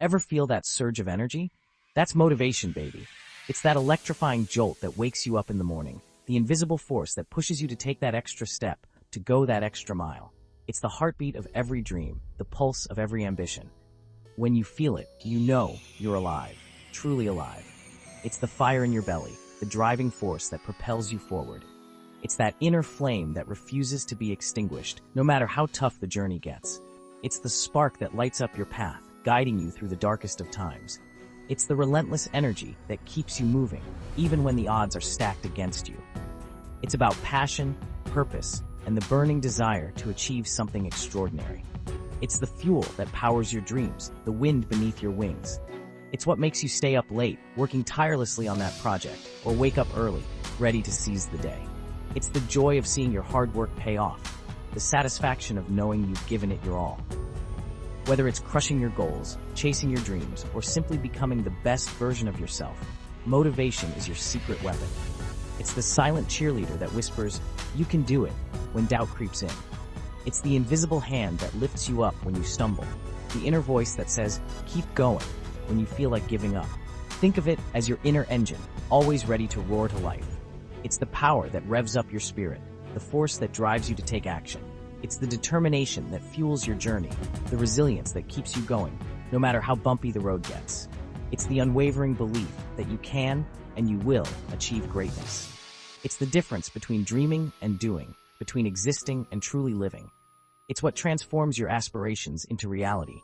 Ever feel that surge of energy? That's motivation, baby. It's that electrifying jolt that wakes you up in the morning, the invisible force that pushes you to take that extra step, to go that extra mile. It's the heartbeat of every dream, the pulse of every ambition. When you feel it, you know you're alive, truly alive. It's the fire in your belly, the driving force that propels you forward. It's that inner flame that refuses to be extinguished, no matter how tough the journey gets. It's the spark that lights up your path, guiding you through the darkest of times. It's the relentless energy that keeps you moving, even when the odds are stacked against you. It's about passion, purpose, and the burning desire to achieve something extraordinary. It's the fuel that powers your dreams, the wind beneath your wings. It's what makes you stay up late, working tirelessly on that project, or wake up early, ready to seize the day. It's the joy of seeing your hard work pay off, the satisfaction of knowing you've given it your all. Whether it's crushing your goals, chasing your dreams, or simply becoming the best version of yourself, motivation is your secret weapon. It's the silent cheerleader that whispers, "You can do it," when doubt creeps in. It's the invisible hand that lifts you up when you stumble, the inner voice that says, "Keep going," when you feel like giving up. Think of it as your inner engine, always ready to roar to life. It's the power that revs up your spirit, the force that drives you to take action. It's the determination that fuels your journey, the resilience that keeps you going, no matter how bumpy the road gets. It's the unwavering belief that you can and you will achieve greatness. It's the difference between dreaming and doing, between existing and truly living. It's what transforms your aspirations into reality,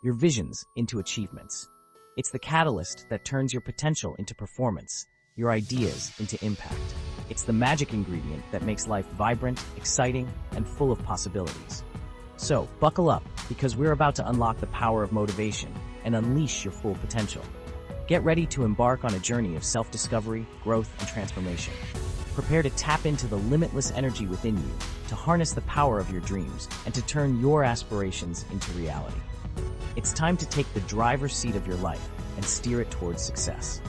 your visions into achievements. It's the catalyst that turns your potential into performance, your ideas into impact. It's the magic ingredient that makes life vibrant, exciting, and full of possibilities. So, buckle up, because we're about to unlock the power of motivation and unleash your full potential. Get ready to embark on a journey of self-discovery, growth, and transformation. Prepare to tap into the limitless energy within you, to harness the power of your dreams, and to turn your aspirations into reality. It's time to take the driver's seat of your life and steer it towards success.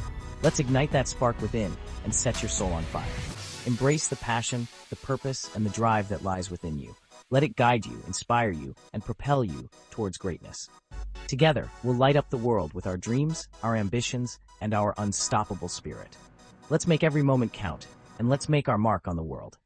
Let's ignite that spark within and set your soul on fire. Embrace the passion, the purpose, and the drive that lies within you. Let it guide you, inspire you, and propel you towards greatness. Together, we'll light up the world with our dreams, our ambitions, and our unstoppable spirit. Let's make every moment count, and let's make our mark on the world.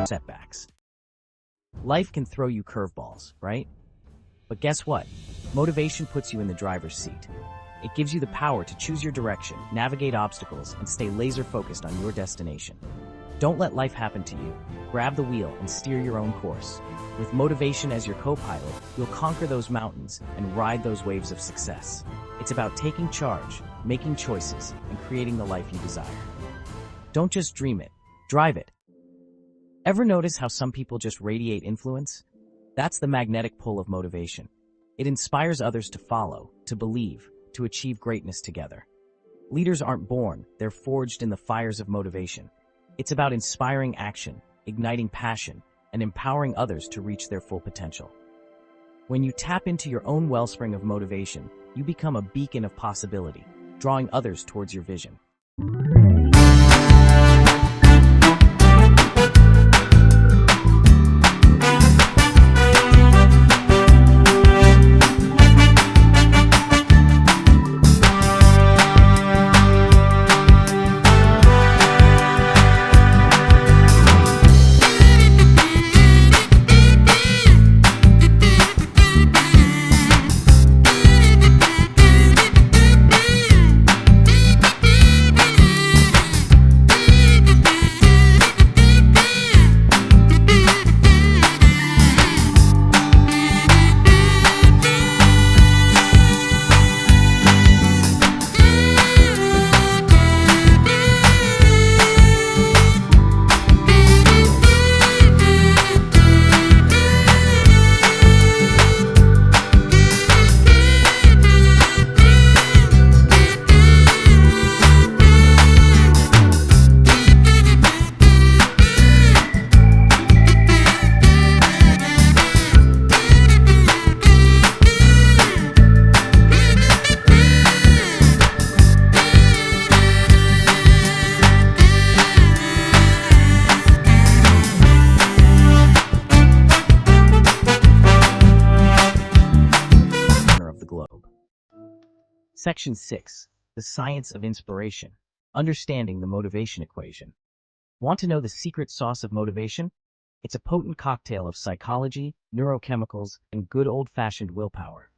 Setbacks. Life can throw you curveballs, right? But guess what? Motivation puts you in the driver's seat. It gives you the power to choose your direction, navigate obstacles, and stay laser-focused on your destination. Don't let life happen to you. Grab the wheel and steer your own course. With motivation as your co-pilot, you'll conquer those mountains and ride those waves of success. It's about taking charge, making choices, and creating the life you desire. Don't just dream it, drive it. Ever notice how some people just radiate influence? That's the magnetic pull of motivation. It inspires others to follow, to believe, to achieve greatness together. Leaders aren't born, they're forged in the fires of motivation. It's about inspiring action, igniting passion, and empowering others to reach their full potential. When you tap into your own wellspring of motivation, you become a beacon of possibility, drawing others towards your vision. Section 6. The Science of Inspiration. Understanding the Motivation Equation. Want to know the secret sauce of motivation? It's a potent cocktail of psychology, neurochemicals, and good old-fashioned willpower.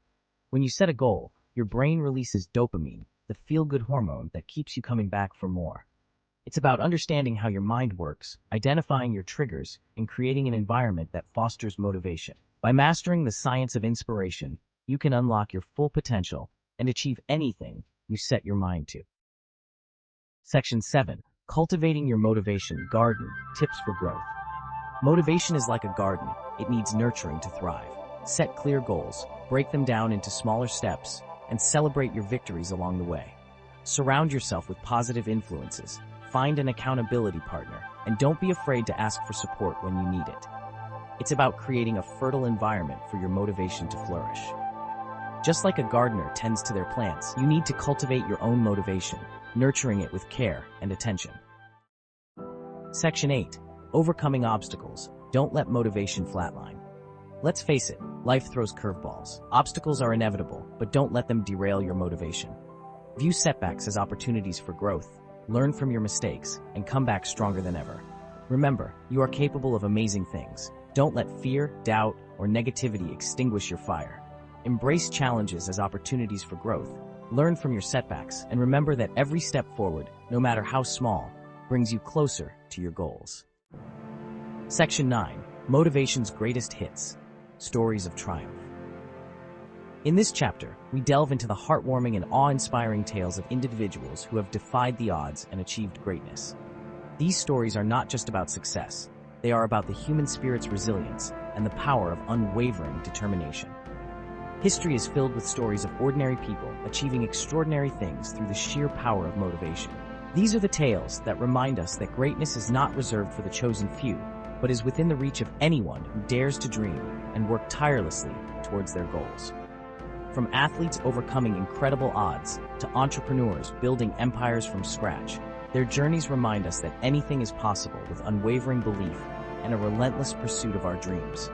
When you set a goal, your brain releases dopamine, the feel-good hormone that keeps you coming back for more. It's about understanding how your mind works, identifying your triggers, and creating an environment that fosters motivation. By mastering the science of inspiration, you can unlock your full potential and achieve anything you set your mind to. Section 7. Cultivating your motivation garden. Tips for growth. Motivation is like a garden. It needs nurturing to thrive. Set clear goals, break them down into smaller steps, and celebrate your victories along the way. Surround yourself with positive influences. Find an accountability partner, and don't be afraid to ask for support when you need it. It's about creating a fertile environment for your motivation to flourish. Just like a gardener tends to their plants, you need to cultivate your own motivation, nurturing it with care and attention. Section 8. Overcoming obstacles. Don't let motivation flatline. Let's face it, life throws curveballs. Obstacles are inevitable, but don't let them derail your motivation. View setbacks as opportunities for growth, learn from your mistakes, and come back stronger than ever. Remember, you are capable of amazing things. Don't let fear, doubt, or negativity extinguish your fire. Embrace challenges as opportunities for growth. Learn from your setbacks, and remember that every step forward, no matter how small, brings you closer to your goals. Section 9. Motivation's Greatest Hits. Stories of Triumph. In this chapter, we delve into the heartwarming and awe-inspiring tales of individuals who have defied the odds and achieved greatness. These stories are not just about success. They are about the human spirit's resilience and the power of unwavering determination. History is filled with stories of ordinary people achieving extraordinary things through the sheer power of motivation. These are the tales that remind us that greatness is not reserved for the chosen few, but is within the reach of anyone who dares to dream and work tirelessly towards their goals. From athletes overcoming incredible odds to entrepreneurs building empires from scratch, their journeys remind us that anything is possible with unwavering belief and a relentless pursuit of our dreams.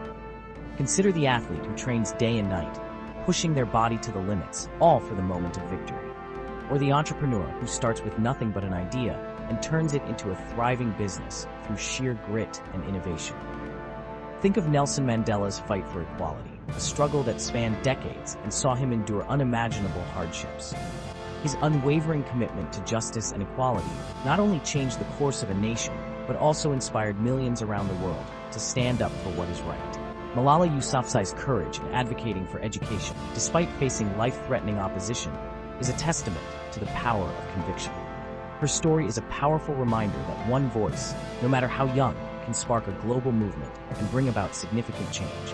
Consider the athlete who trains day and night, pushing their body to the limits, all for the moment of victory. Or the entrepreneur who starts with nothing but an idea and turns it into a thriving business through sheer grit and innovation. Think of Nelson Mandela's fight for equality, a struggle that spanned decades and saw him endure unimaginable hardships. His unwavering commitment to justice and equality not only changed the course of a nation, but also inspired millions around the world to stand up for what is right. Malala Yousafzai's courage in advocating for education, despite facing life-threatening opposition, is a testament to the power of conviction. Her story is a powerful reminder that one voice, no matter how young, can spark a global movement and bring about significant change.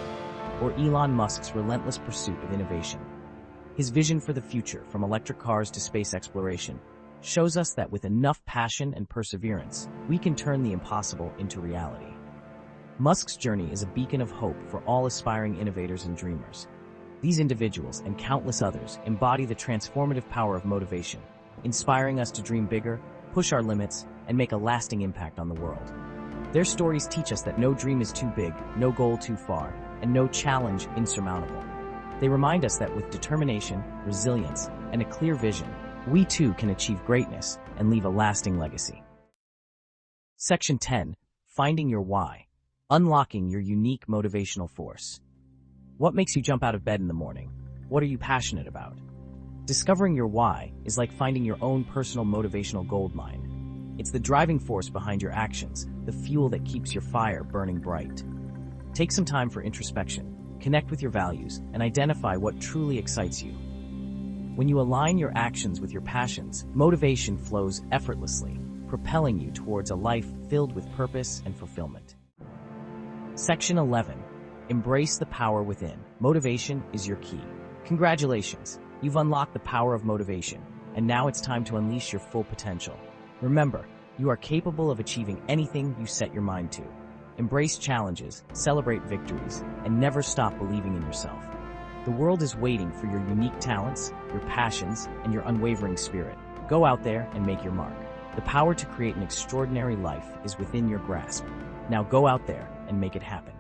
Or Elon Musk's relentless pursuit of innovation. His vision for the future, from electric cars to space exploration, shows us that with enough passion and perseverance, we can turn the impossible into reality. Musk's journey is a beacon of hope for all aspiring innovators and dreamers. These individuals and countless others embody the transformative power of motivation, inspiring us to dream bigger, push our limits, and make a lasting impact on the world. Their stories teach us that no dream is too big, no goal too far, and no challenge insurmountable. They remind us that with determination, resilience, and a clear vision, we too can achieve greatness and leave a lasting legacy. Section 10. Finding your why. Unlocking your unique motivational force. What makes you jump out of bed in the morning? What are you passionate about? Discovering your why is like finding your own personal motivational goldmine. It's the driving force behind your actions, the fuel that keeps your fire burning bright. Take some time for introspection, connect with your values, and identify what truly excites you. When you align your actions with your passions, motivation flows effortlessly, propelling you towards a life filled with purpose and fulfillment. Section 11. Embrace the power within. Motivation is your key. Congratulations, you've unlocked the power of motivation, and now it's time to unleash your full potential. Remember, you are capable of achieving anything you set your mind to. Embrace challenges, celebrate victories, and never stop believing in yourself. The world is waiting for your unique talents, your passions, and your unwavering spirit. Go out there and make your mark. The power to create an extraordinary life is within your grasp. Now go out there and make it happen.